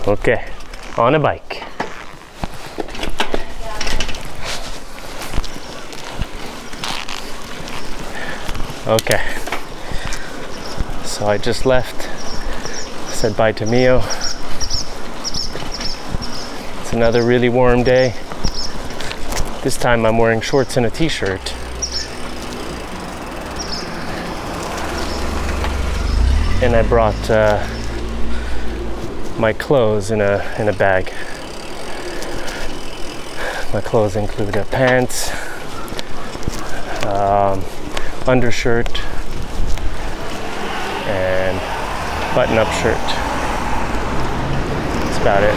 Okay, on a bike. Okay, so I just left, said bye to Mio. It's another really warm day. This time I'm wearing shorts and a t-shirt. And I brought my clothes in a bag. My clothes include pants, undershirt, and button-up shirt. That's about it.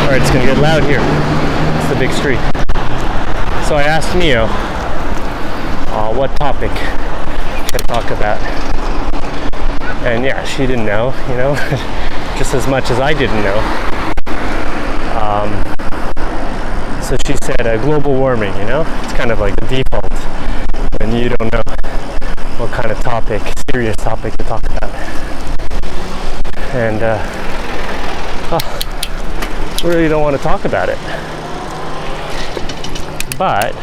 Alright, it's gonna get loud here. It's the big street. So I asked Mio what topic should I talk about. And yeah, she didn't know, just as much as I didn't know. So she said global warming, it's kind of like the default when you don't know what kind of topic, serious topic to talk about. And I really don't want to talk about it. But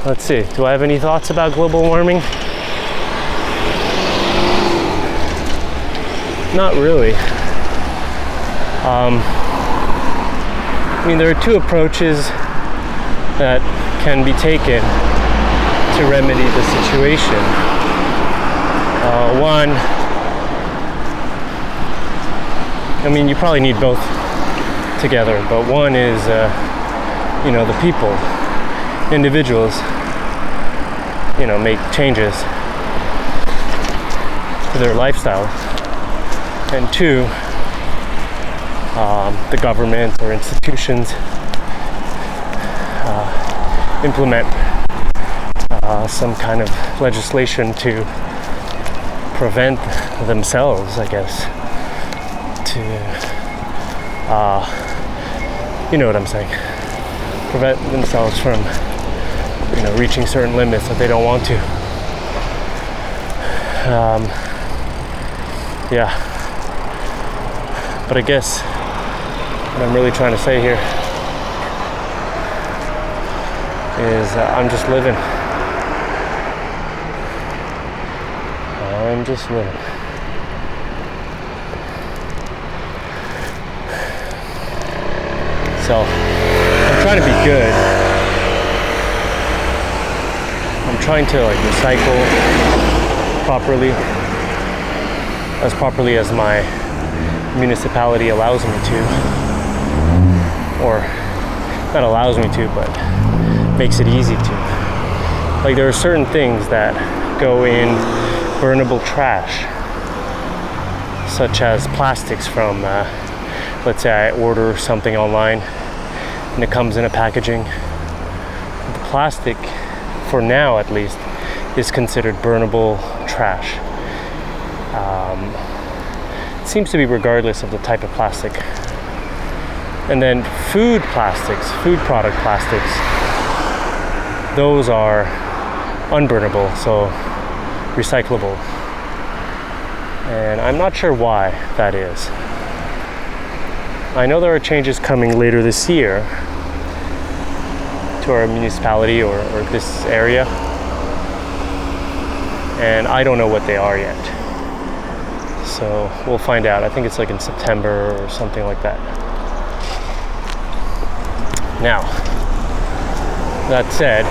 let's see, do I have any thoughts about global warming? Not really. There are two approaches that can be taken to remedy the situation. One, you probably need both together, but one is, the people, individuals, make changes to their lifestyle. And two, the government or institutions implement some kind of legislation to prevent themselves, I guess, to, you know what I'm saying, prevent themselves from, reaching certain limits that they don't want to. Yeah. But I guess what I'm really trying to say here is I'm just living. I'm just living. So I'm trying to be good. I'm trying to recycle as properly as my municipality allows me to, or not allows me to, but makes it easy to. There are certain things that go in burnable trash, such as plastics from, let's say I order something online and it comes in a packaging. The plastic, for now at least, is considered burnable trash. Seems to be regardless of the type of plastic. And then food product plastics, those are unburnable, so recyclable. And I'm not sure why that is. I know there are changes coming later this year to our municipality or this area, and I don't know what they are yet. So we'll find out. I think it's in September or something like that. Now, that said,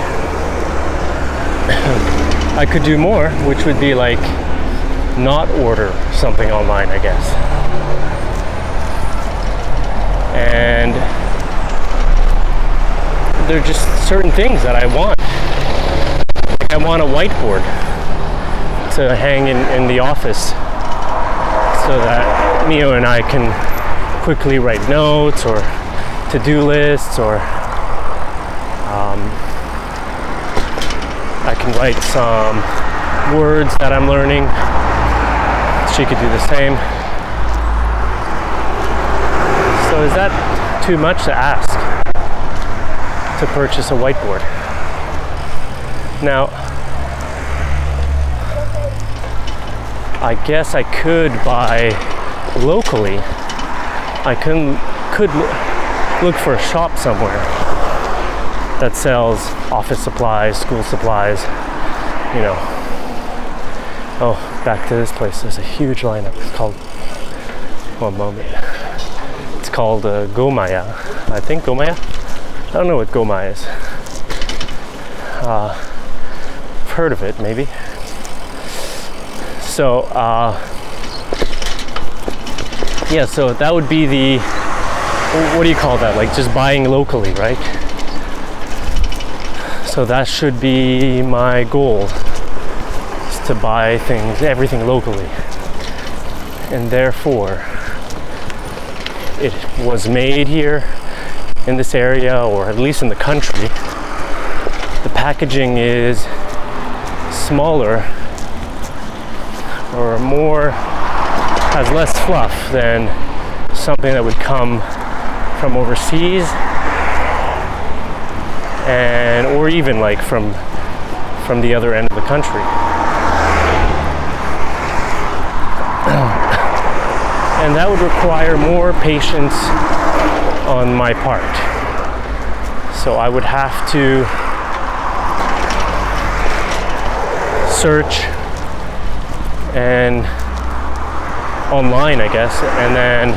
I could do more, which would be not order something online, I guess. And there are just certain things that I want. I want a whiteboard to hang in the office, so that Mio and I can quickly write notes or to-do lists, or I can write some words that I'm learning. She could do the same. So is that too much to ask to purchase a whiteboard? Now, I guess I could buy locally. I could look for a shop somewhere that sells office supplies, school supplies, you know. Oh, back to this place. There's a huge lineup. It's called, one moment. It's called Gomaya. I think Gomaya? I don't know what Gomaya is. I've heard of it, maybe. So, yeah, so that would be the, what do you call that? Like just buying locally, right? So that should be my goal, is to buy things, everything locally. And therefore, it was made here in this area, or at least in the country. The packaging is smaller or more, has less fluff than something that would come from overseas, and or even like from the other end of the country. And that would require more patience on my part. So I would have to search and online, I guess, and then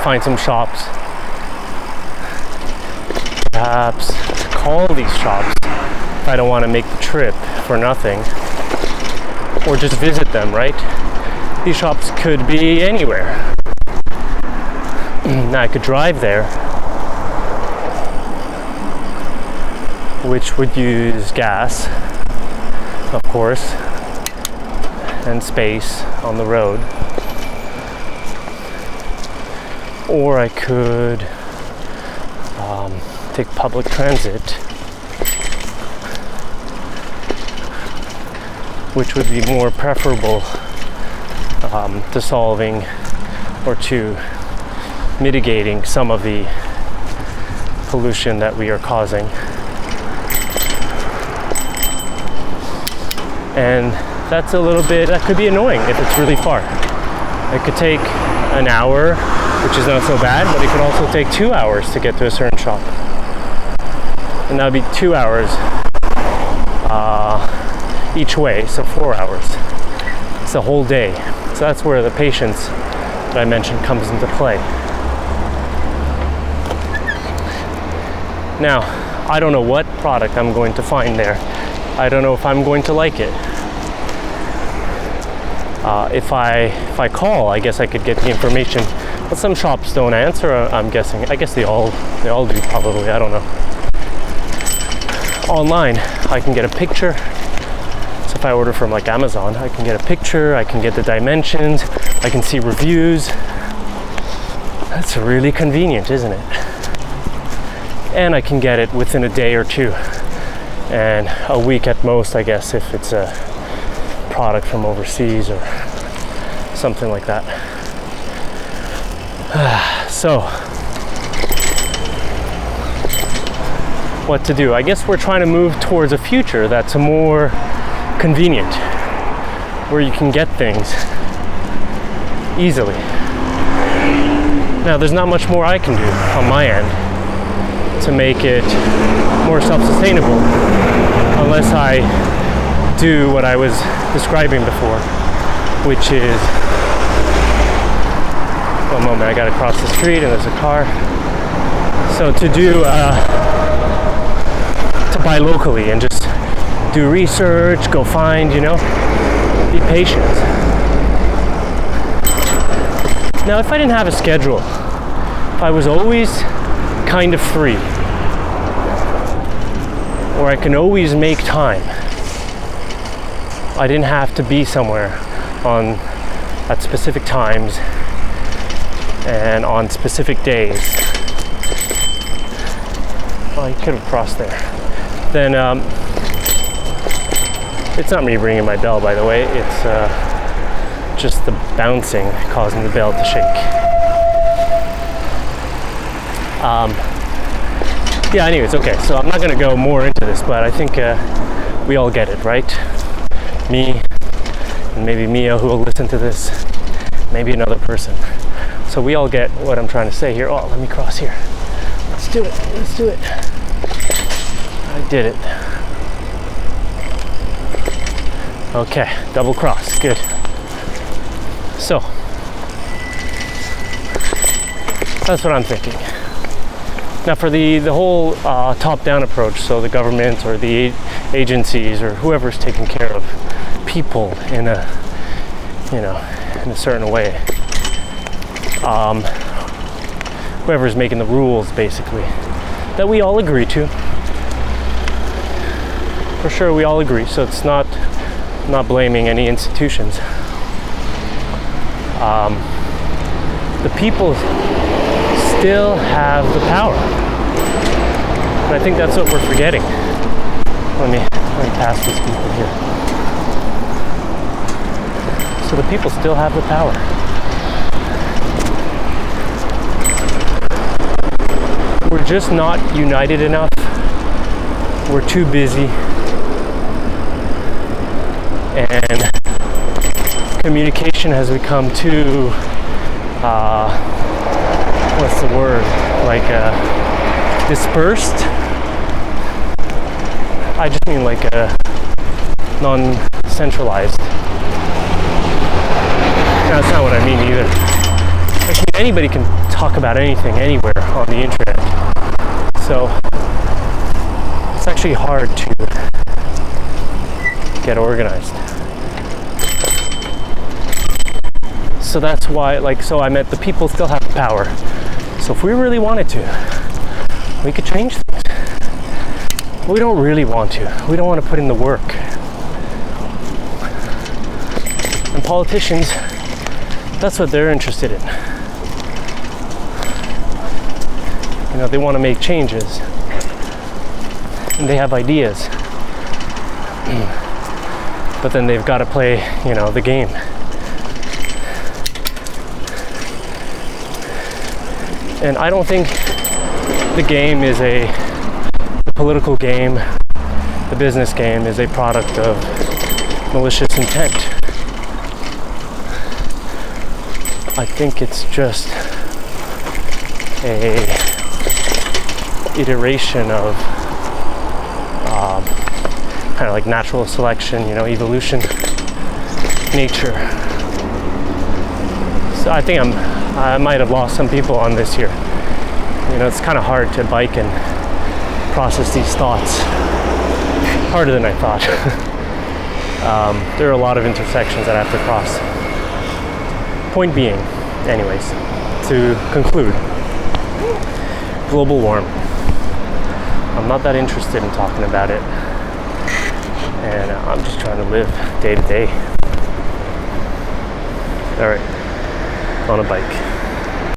find some shops. Perhaps call these shops if I don't want to make the trip for nothing, or just visit them, right? These shops could be anywhere. Now I could drive there, which would use gas, of course, and space on the road. Or I could take public transit, which would be more preferable to solving or to mitigating some of the pollution that we are causing. And that's a little bit, that could be annoying if it's really far. It could take an hour, which is not so bad, but it could also take 2 hours to get to a certain shop. And that would be 2 hours each way, so 4 hours. It's a whole day. So that's where the patience that I mentioned comes into play. Now, I don't know what product I'm going to find there. I don't know if I'm going to like it. If I call, I guess I could get the information. But some shops don't answer, I'm guessing. I guess they all do probably, I don't know. Online, I can get a picture. So if I order from like Amazon, I can get a picture, I can get the dimensions, I can see reviews. That's really convenient, isn't it? And I can get it within a day or two. And a week at most, I guess, if it's a product from overseas or something like that. So, what to do? I guess we're trying to move towards a future that's more convenient, where you can get things easily. Now, there's not much more I can do on my end to make it more self-sustainable, unless I do what I was describing before, which is, one moment, I gotta cross the street and there's a car. So to buy locally and just do research, go find, be patient. Now, if I didn't have a schedule, if I was always kind of free, or I can always make time, I didn't have to be somewhere at specific times and on specific days. Well, you could have crossed there. Then it's not me ringing my bell, by the way. It's just the bouncing causing the bell to shake. Yeah, anyways, okay. So I'm not going to go more into this, but I think we all get it, right? Me, and maybe Mia, who will listen to this, maybe another person. So we all get what I'm trying to say here. Oh, let me cross here. Let's do it. Let's do it. I did it. Okay, double cross. Good. So, that's what I'm thinking. Now for the whole top-down approach, so the government or the agencies or whoever's taking care of people in a, you know, in a certain way, whoever's making the rules, basically, that we all agree to. For sure, we all agree. So it's not blaming any institutions. The people still have the power, and I think that's what we're forgetting. Let me pass these people here. So the people still have the power. We're just not united enough. We're too busy, and communication has become too what's the word, like dispersed. I just mean like non-centralized. No, that's not what I mean either. I mean, anybody can talk about anything anywhere on the internet, so it's actually hard to get organized. So that's why, so I meant the people still have the power. So if we really wanted to, we could change things. But we don't really want to. We don't want to put in the work. And politicians, that's what they're interested in. You know, they want to make changes. And they have ideas. But then they've got to play, the game. And I don't think the game is the political game, the business game is a product of malicious intent. I think it's just a iteration of kind of like natural selection, evolution, nature. So I think I might have lost some people on this here. It's kind of hard to bike and process these thoughts. Harder than I thought. There are a lot of intersections that I have to cross. Point being, anyways, to conclude, global warming. I'm not that interested in talking about it. And I'm just trying to live day to day. All right, on a bike.